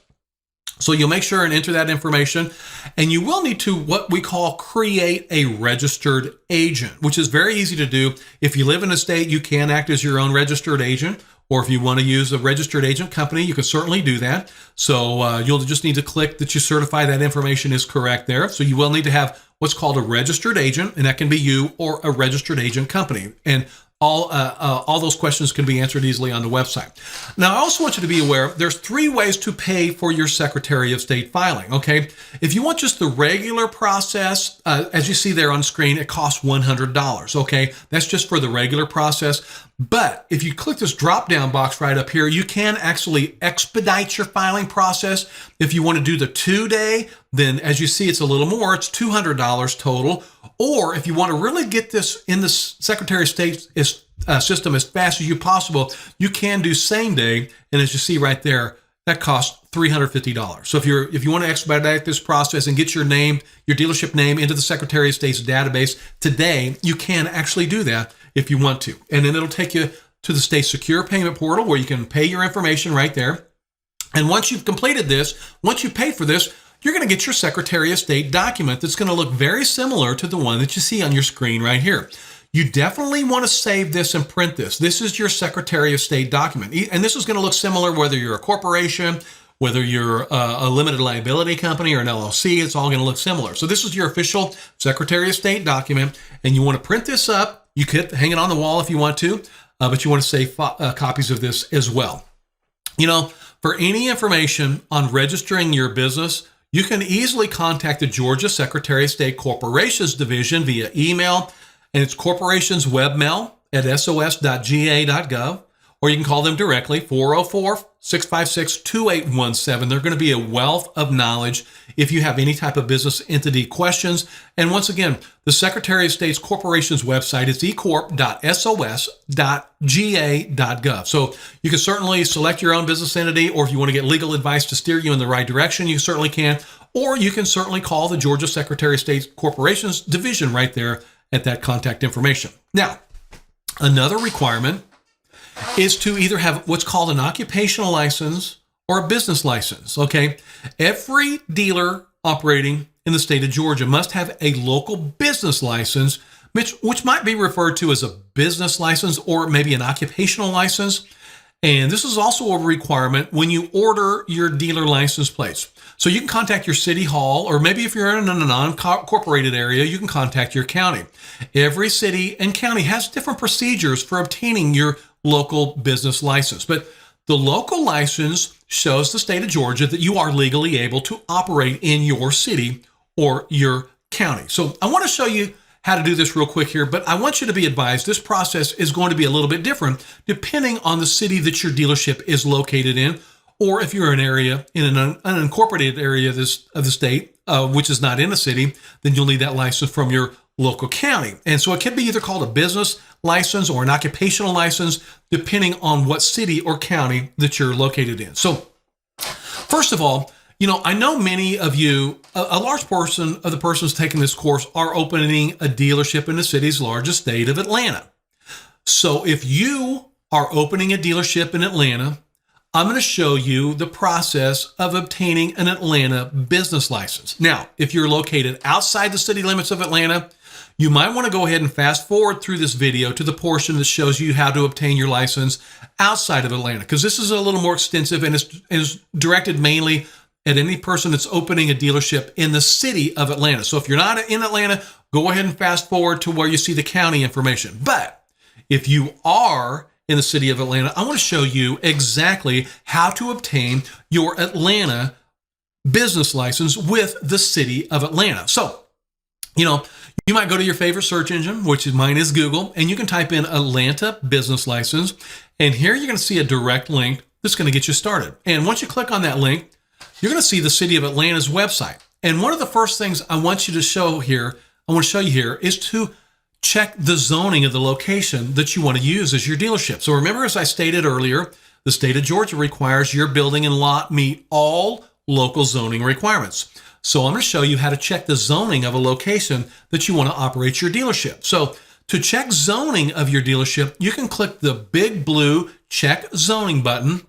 So you'll make sure and enter that information, and you will need to what we call create a registered agent, which is very easy to do. If you live in a state, you can act as your own registered agent, or if you want to use a registered agent company, you can certainly do that. So you'll just need to click that you certify that information is correct there. So you will need to have what's called a registered agent, and that can be you or a registered agent company. And all those questions can be answered easily on the website. Now, I also want you to be aware, there's 3 ways to pay for your Secretary of State filing, okay? If you want just the regular process, as you see there on screen, it costs $100, okay? That's just for the regular process. But if you click this drop-down box right up here, you can actually expedite your filing process. If you want to do the 2-day, then as you see, it's a little more. It's $200 total. Or if you want to really get this in the Secretary of State's system as fast as you possible, you can do same day. And as you see right there, that costs $350. So if you want to expedite this process and get your name, your dealership name into the Secretary of State's database today, you can actually do that if you want to. And then it'll take you to the state secure payment portal where you can pay your information right there. And once you've completed this, once you pay for this, you're going to get your Secretary of State document that's going to look very similar to the one that you see on your screen right here. You definitely want to save this and print this. This is your Secretary of State document. And this is going to look similar whether you're a corporation, whether you're a limited liability company or an LLC, it's all going to look similar. So this is your official Secretary of State document, and you want to print this up. You could hang it on the wall if you want to, but you want to save copies of this as well. You know, for any information on registering your business, you can easily contact the Georgia Secretary of State Corporations Division via email, and it's corporations webmail at sos.ga.gov, or you can call them directly, 404-656-2817. They're going to be a wealth of knowledge if you have any type of business entity questions. And once again, the Secretary of State's Corporations website is ecorp.sos.ga.gov. So you can certainly select your own business entity, or if you want to get legal advice to steer you in the right direction, you certainly can. Or you can certainly call the Georgia Secretary of State Corporations Division right there at that contact information. Now, another requirement is to either have what's called an occupational license or a business license, okay? Every dealer operating in the state of Georgia must have a local business license, which might be referred to as a business license or maybe an occupational license. And this is also a requirement when you order your dealer license plates. So you can contact your city hall, or maybe if you're in a non-incorporated area, you can contact your county. Every city and county has different procedures for obtaining your local business license. But the local license shows the state of Georgia that you are legally able to operate in your city or your county. So I want to show you how to do this real quick here, but I want you to be advised this process is going to be a little bit different depending on the city that your dealership is located in, or if you're in an area, in an unincorporated area of the state, which is not in a city, then you'll need that license from your local county. And so it can be either called a business license or an occupational license, depending on what city or county that you're located in. So first of all, you know, I know many of you, a large portion of the persons taking this course are opening a dealership in the city's largest state of Atlanta. So if you are opening a dealership in Atlanta, I'm going to show you the process of obtaining an Atlanta business license. Now, if you're located outside the city limits of Atlanta, you might want to go ahead and fast forward through this video to the portion that shows you how to obtain your license outside of Atlanta, because this is a little more extensive and is directed mainly at any person that's opening a dealership in the city of Atlanta. So if you're not in Atlanta, go ahead and fast forward to where you see the county information. But if you are in the city of Atlanta, I want to show you exactly how to obtain your Atlanta business license with the city of Atlanta. So, you know, you might go to your favorite search engine, which mine is Google, and you can type in Atlanta business license. And here you're going to see a direct link that's going to get you started. And once you click on that link, you're going to see the city of Atlanta's website. And one of the first things I want you to show here, is to check the zoning of the location that you want to use as your dealership. So remember, as I stated earlier, the state of Georgia requires your building and lot meet all local zoning requirements. So I'm going to show you how to check the zoning of a location that you want to operate your dealership. So to check zoning of your dealership, you can click the big blue check zoning button.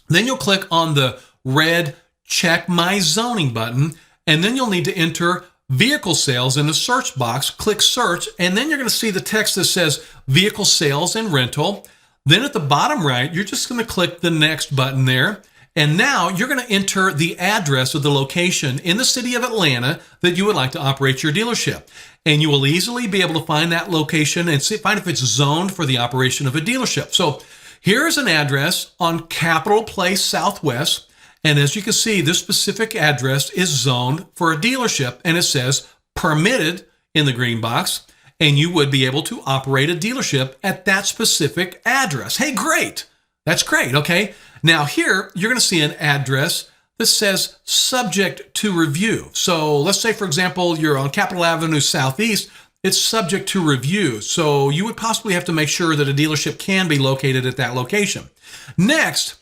Then you'll click on the red check my zoning button, and then you'll need to enter vehicle sales in the search box. Click search, and then you're going to see the text that says vehicle sales and rental. Then at the bottom right, you're just going to click the next button there. And now you're going to enter the address of the location in the city of Atlanta that you would like to operate your dealership. And you will easily be able to find that location and find if it's zoned for the operation of a dealership. So here is an address on Capitol Place Southwest. And as you can see, this specific address is zoned for a dealership, and it says permitted in the green box. And you would be able to operate a dealership at that specific address. Hey, great. That's great. Okay. Now here, you're going to see an address that says subject to review. So let's say, for example, you're on Capitol Avenue Southeast. It's subject to review. So you would possibly have to make sure that a dealership can be located at that location. Next,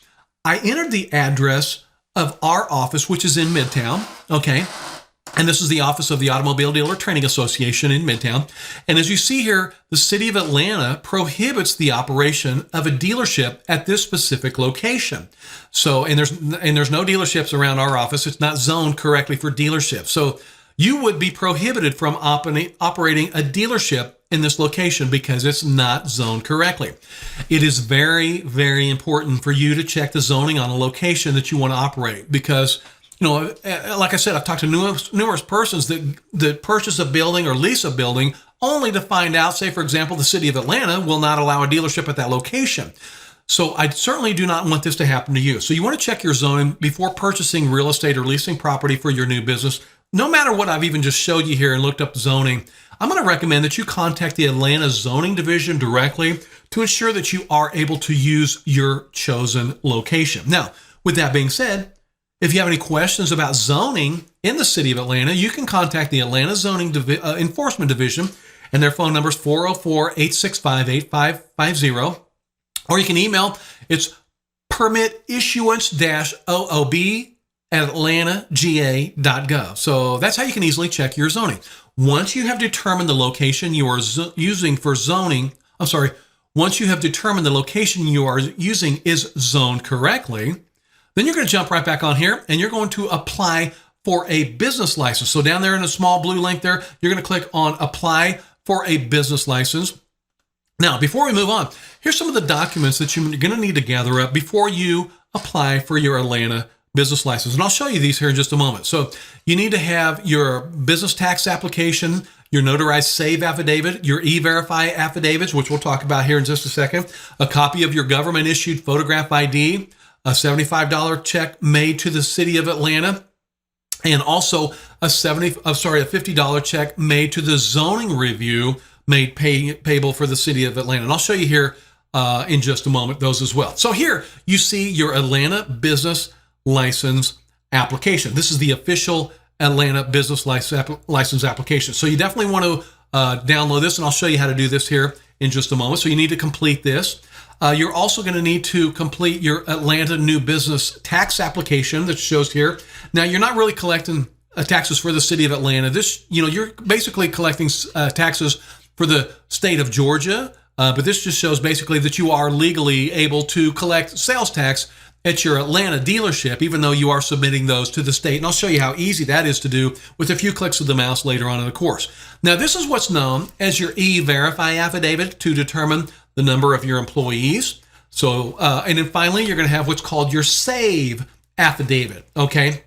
I entered the address of our office, which is in Midtown. Okay. And this is the office of the Automobile Dealer Training Association in Midtown. And as you see here, the city of Atlanta prohibits the operation of a dealership at this specific location. So, and there's no dealerships around our office. It's not zoned correctly for dealerships. So you would be prohibited from operating a dealership in this location because it's not zoned correctly. It is very, very important for you to check the zoning on a location that you want to operate because, you know, like I said, I've talked to numerous persons that purchase a building or lease a building only to find out, say, for example, the city of Atlanta will not allow a dealership at that location. So I certainly do not want this to happen to you. So you want to check your zoning before purchasing real estate or leasing property for your new business. No matter what I've even just showed you here and looked up zoning, I'm going to recommend that you contact the Atlanta Zoning Division directly to ensure that you are able to use your chosen location. Now, with that being said, if you have any questions about zoning in the city of Atlanta, you can contact the Atlanta Zoning Enforcement Division, and their phone number is 404-865-8550. Or you can email, it's permitissuance-oob@atlantanga.gov. So that's how you can easily check your zoning. Once you have determined the location you are using for zoning, once you have determined the location you are using is zoned correctly, then you're going to jump right back on here and you're going to apply for a business license. So down there in a small blue link there, you're going to click on apply for a business license. Now, before we move on, here's some of the documents that you're going to need to gather up before you apply for your Atlanta business license. And I'll show you these here in just a moment. So you need to have your business tax application, your notarized save affidavit, your e-verify affidavits, which we'll talk about here in just a second, a copy of your government issued photograph ID, a $75 check made to the city of Atlanta, and also a $50 check made to the zoning review made payable for the city of Atlanta. And I'll show you here in just a moment those as well. So here you see your Atlanta business license application. This is the official Atlanta business license application. So you definitely want to download this, and I'll show you how to do this here in just a moment. So you need to complete this. You're also going to need to complete your Atlanta new business tax application that shows here. Now, you're not really collecting taxes for the city of Atlanta. You're basically collecting taxes for the state of Georgia, but this just shows basically that you are legally able to collect sales tax at your Atlanta dealership, even though you are submitting those to the state. And I'll show you how easy that is to do with a few clicks of the mouse later on in the course. Now, this is what's known as your e-verify affidavit to determine the number of your employees. So, and then finally, you're going to have what's called your save affidavit. Okay.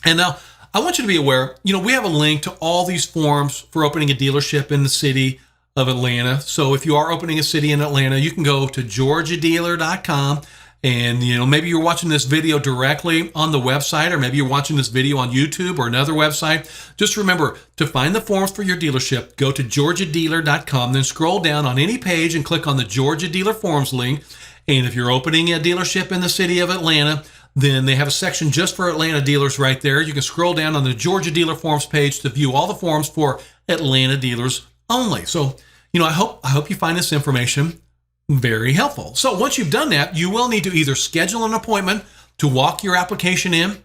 And now I want you to be aware, we have a link to all these forms for opening a dealership in the city of Atlanta. So if you are opening a city in Atlanta, you can go to georgiadealer.com. And, maybe you're watching this video directly on the website, or maybe you're watching this video on YouTube or another website. Just remember to find the forms for your dealership, go to georgiadealer.com, then scroll down on any page and click on the Georgia Dealer Forms link. And if you're opening a dealership in the city of Atlanta, then they have a section just for Atlanta dealers right there. You can scroll down on the Georgia Dealer Forms page to view all the forms for Atlanta dealers only. So, I hope you find this information very helpful. So once you've done that, you will need to either schedule an appointment to walk your application in,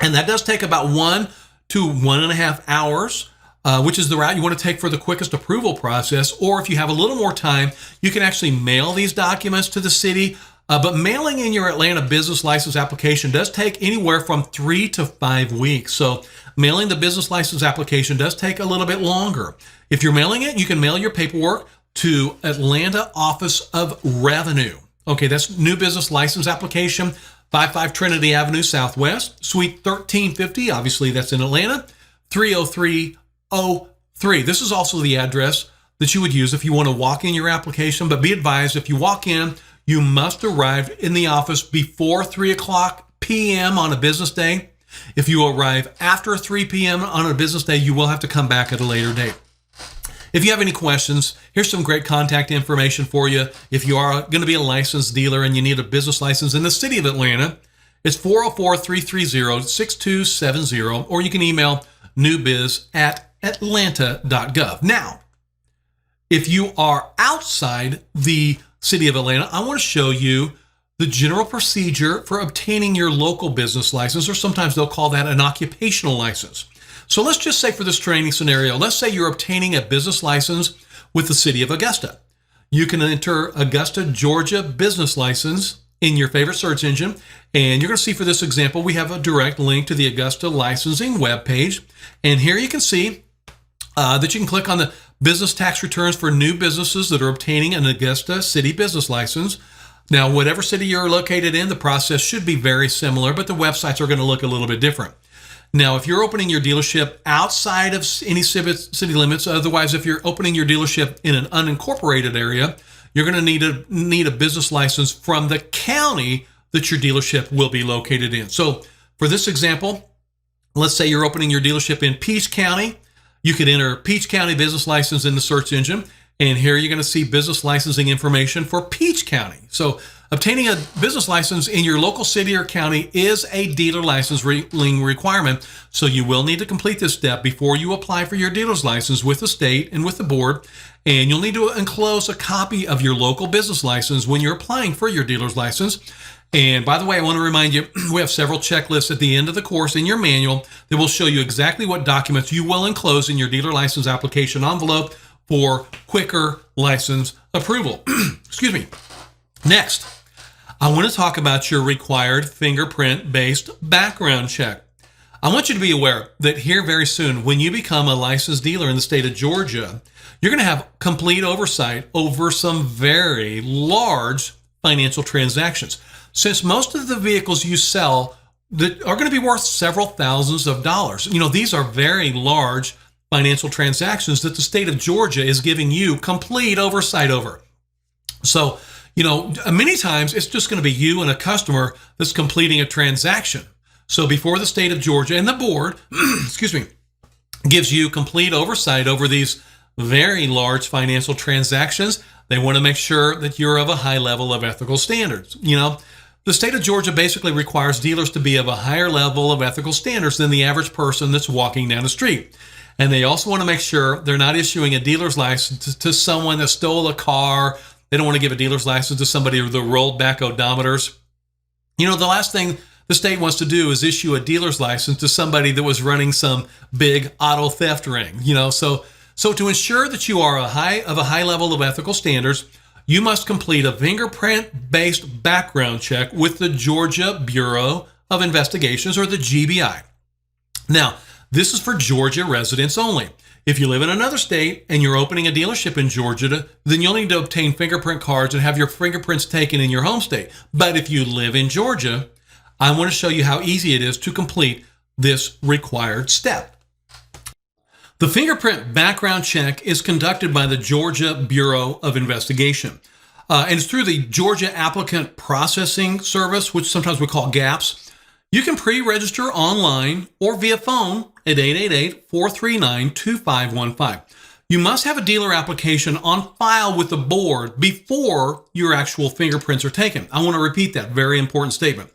and that does take about 1 to 1.5 hours, which is the route you want to take for the quickest approval process. Or if you have a little more time, you can actually mail these documents to the city. But mailing in your Atlanta business license application does take anywhere from 3 to 5 weeks. So mailing the business license application does take a little bit longer. If you're mailing it, you can mail your paperwork to Atlanta Office of Revenue. Okay, that's new business license application, 55 Trinity Avenue Southwest, Suite 1350. Obviously, that's in Atlanta, 30303. This is also the address that you would use if you want to walk in your application. But be advised, if you walk in, you must arrive in the office before 3 o'clock p.m. on a business day. If you arrive after 3 p.m. on a business day, you will have to come back at a later date. If you have any questions, here's some great contact information for you. If you are going to be a licensed dealer and you need a business license in the city of Atlanta, it's 404-330-6270, or you can email newbiz@atlanta.gov. Now, if you are outside the city of Atlanta, I want to show you the general procedure for obtaining your local business license, or sometimes they'll call that an occupational license. So let's just say for this training scenario, let's say you're obtaining a business license with the city of Augusta. You can enter Augusta, Georgia business license in your favorite search engine. And you're going to see for this example, we have a direct link to the Augusta licensing webpage. And here you can see that you can click on the business tax returns for new businesses that are obtaining an Augusta city business license. Now, whatever city you're located in, the process should be very similar, but the websites are going to look a little bit different. Now, if you're opening your dealership outside of any city limits, otherwise, if you're opening your dealership in an unincorporated area, you're going to need a business license from the county that your dealership will be located in. So for this example, let's say you're opening your dealership in Peach County. You could enter Peach County business license in the search engine. And here you're going to see business licensing information for Peach County. So obtaining a business license in your local city or county is a dealer licensing requirement. So you will need to complete this step before you apply for your dealer's license with the state and with the board. And you'll need to enclose a copy of your local business license when you're applying for your dealer's license. And by the way, I want to remind you, we have several checklists at the end of the course in your manual that will show you exactly what documents you will enclose in your dealer license application envelope for quicker license approval. Excuse me. Next, I want to talk about your required fingerprint-based background check. I want you to be aware that here very soon, when you become a licensed dealer in the state of Georgia, you're going to have complete oversight over some very large financial transactions. Since most of the vehicles you sell that are going to be worth several thousands of dollars, these are very large financial transactions that the state of Georgia is giving you complete oversight over. So, many times it's just going to be you and a customer that's completing a transaction. So before the state of Georgia and the board, gives you complete oversight over these very large financial transactions, they want to make sure that you're of a high level of ethical standards. The state of Georgia basically requires dealers to be of a higher level of ethical standards than the average person that's walking down the street. And they also want to make sure they're not issuing a dealer's license to someone that stole a car. They don't want to give a dealer's license to somebody with the rolled back odometers. The last thing the state wants to do is issue a dealer's license to somebody that was running some big auto theft ring. So to ensure that you are of a high level of ethical standards, you must complete a fingerprint-based background check with the Georgia Bureau of Investigations, or the GBI. Now, this is for Georgia residents only. If you live in another state and you're opening a dealership in Georgia, then you'll need to obtain fingerprint cards and have your fingerprints taken in your home state. But if you live in Georgia, I want to show you how easy it is to complete this required step. The fingerprint background check is conducted by the Georgia Bureau of Investigation. And it's through the Georgia Applicant Processing Service, which sometimes we call GAPS. You can pre-register online or via phone at 888-439-2515. You must have a dealer application on file with the board before your actual fingerprints are taken. I want to repeat that very important statement.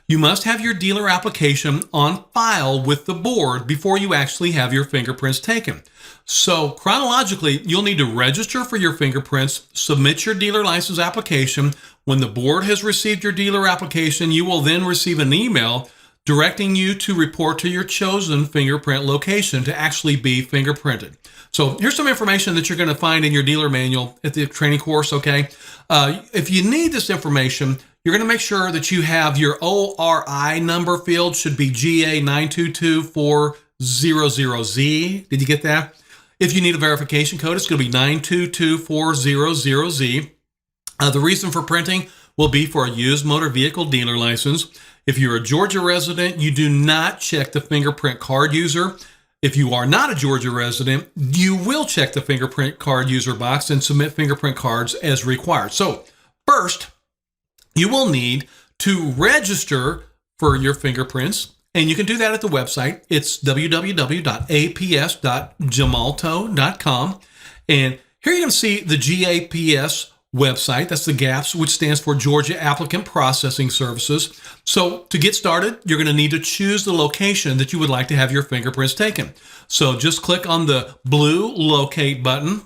You must have your dealer application on file with the board before you actually have your fingerprints taken. So chronologically, you'll need to register for your fingerprints, submit your dealer license application. When the board has received your dealer application, you will then receive an email directing you to report to your chosen fingerprint location to actually be fingerprinted. So here's some information that you're going to find in your dealer manual at the training course, okay? If you need this information, you're going to make sure that you have your ORI number field should be GA922-400Z. Did you get that? If you need a verification code, it's going to be 922-400Z. The reason for printing will be for a used motor vehicle dealer license. If you're a Georgia resident, you do not check the fingerprint card user. If you are not a Georgia resident, you will check the fingerprint card user box and submit fingerprint cards as required. So first, you will need to register for your fingerprints, and you can do that at the website. It's www.aps.gemalto.com. And here you're going to see the GAPS website. That's the GAPS, which stands for Georgia Applicant Processing Services. So to get started, you're going to need to choose the location that you would like to have your fingerprints taken. So just click on the blue locate button,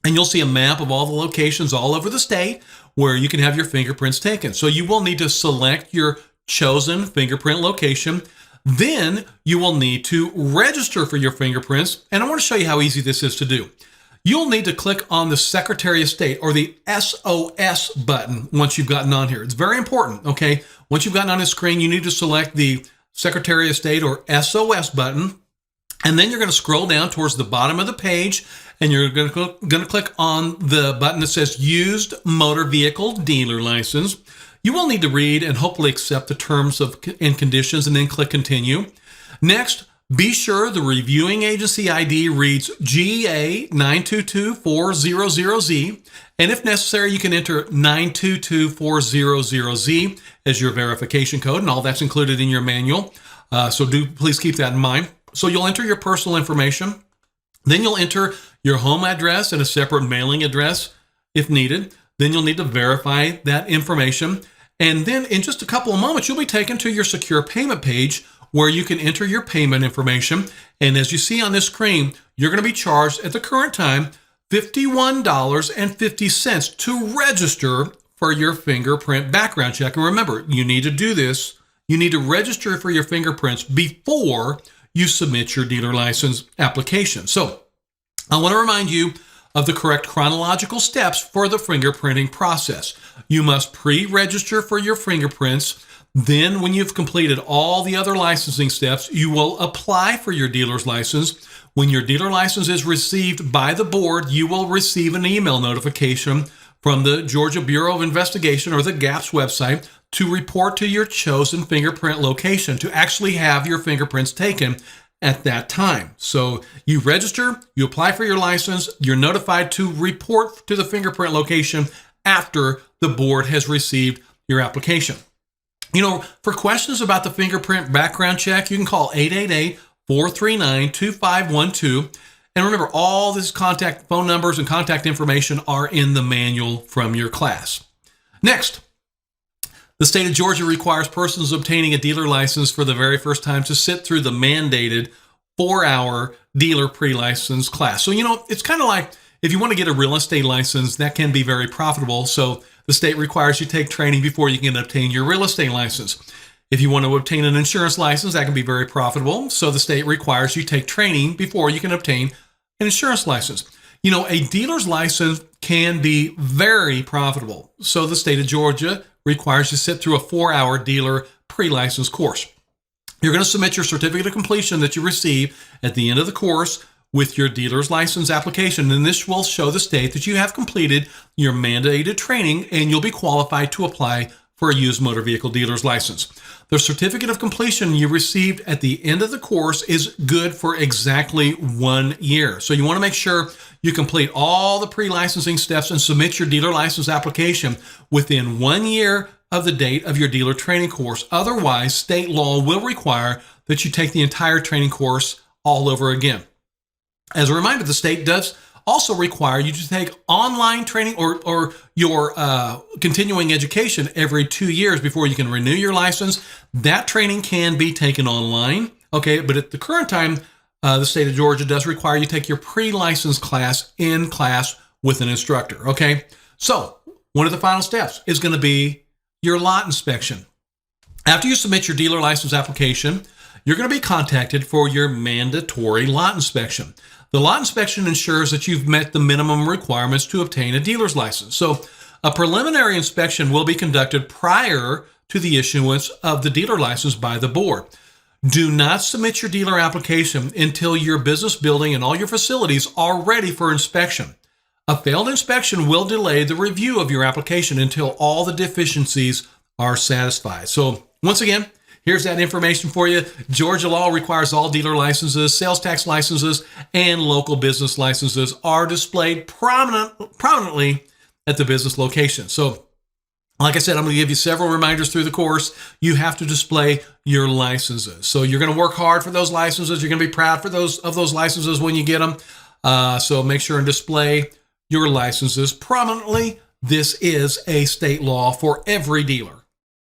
and you'll see a map of all the locations all over the state where you can have your fingerprints taken. So you will need to select your chosen fingerprint location. Then you will need to register for your fingerprints, and I want to show you how easy this is to do. You'll need to click on the Secretary of State or the SOS button once you've gotten on here. It's very important, okay? Once you've gotten on the screen, you need to select the Secretary of State or SOS button, and then you're going to scroll down towards the bottom of the page, and you're going to click on the button that says Used Motor Vehicle Dealer License. You will need to read and hopefully accept the terms and conditions, and then click Continue. Next, be sure the reviewing agency ID reads GA9224000Z, and if necessary, you can enter 9224000Z as your verification code, and all that's included in your manual. So please keep that in mind. So you'll enter your personal information. Then you'll enter your home address and a separate mailing address if needed. Then you'll need to verify that information. And then in just a couple of moments, you'll be taken to your secure payment page where you can enter your payment information. And as you see on this screen, you're going to be charged at the current time $51.50 to register for your fingerprint background check. And remember, you need to do this. You need to register for your fingerprints before you submit your dealer license application. So I want to remind you of the correct chronological steps for the fingerprinting process. You must pre-register for your fingerprints. Then when you've completed all the other licensing steps, you will apply for your dealer's license. When your dealer license is received by the board, you will receive an email notification from the Georgia Bureau of Investigation or the GAPS website to report to your chosen fingerprint location to actually have your fingerprints taken at that time. So you register, you apply for your license, you're notified to report to the fingerprint location after the board has received your application. You know, for questions about the fingerprint background check, you can call 888-439-2512. And remember, all these contact phone numbers and contact information are in the manual from your class. Next, the state of Georgia requires persons obtaining a dealer license for the very first time to sit through the mandated 4-hour dealer pre-license class. So, you know, it's kind of like if you want to get a real estate license, that can be very profitable. So the state requires you take training before you can obtain your real estate license. If you want to obtain an insurance license, that can be very profitable. So the state requires you take training before you can obtain an insurance license. You know, a dealer's license can be very profitable. So the state of Georgia requires you to sit through a 4-hour dealer pre-license course. You're going to submit your certificate of completion that you receive at the end of the course with your dealer's license application, and this will show the state that you have completed your mandated training and you'll be qualified to apply for a used motor vehicle dealer's license. The certificate of completion you received at the end of the course is good for exactly 1 year. So you want to make sure you complete all the pre-licensing steps and submit your dealer license application within 1 year of the date of your dealer training course. Otherwise, state law will require that you take the entire training course all over again. As a reminder, the state does also require you to take online training or your continuing education every 2 years before you can renew your license. That training can be taken online, okay? But at the current time, the state of Georgia does require you take your pre-license class in class with an instructor, okay? So one of the final steps is going to be your lot inspection. After you submit your dealer license application, you're going to be contacted for your mandatory lot inspection. The lot inspection ensures that you've met the minimum requirements to obtain a dealer's license. So a preliminary inspection will be conducted prior to the issuance of the dealer license by the board. Do not submit your dealer application until your business building and all your facilities are ready for inspection. A failed inspection will delay the review of your application until all the deficiencies are satisfied. So once again, here's that information for you. Georgia law requires all dealer licenses, sales tax licenses, and local business licenses are displayed prominently at the business location. So, like I said, I'm going to give you several reminders through the course. You have to display your licenses. So you're going to work hard for those licenses. You're going to be proud of those licenses when you get them. So make sure and display your licenses prominently. This is a state law for every dealer.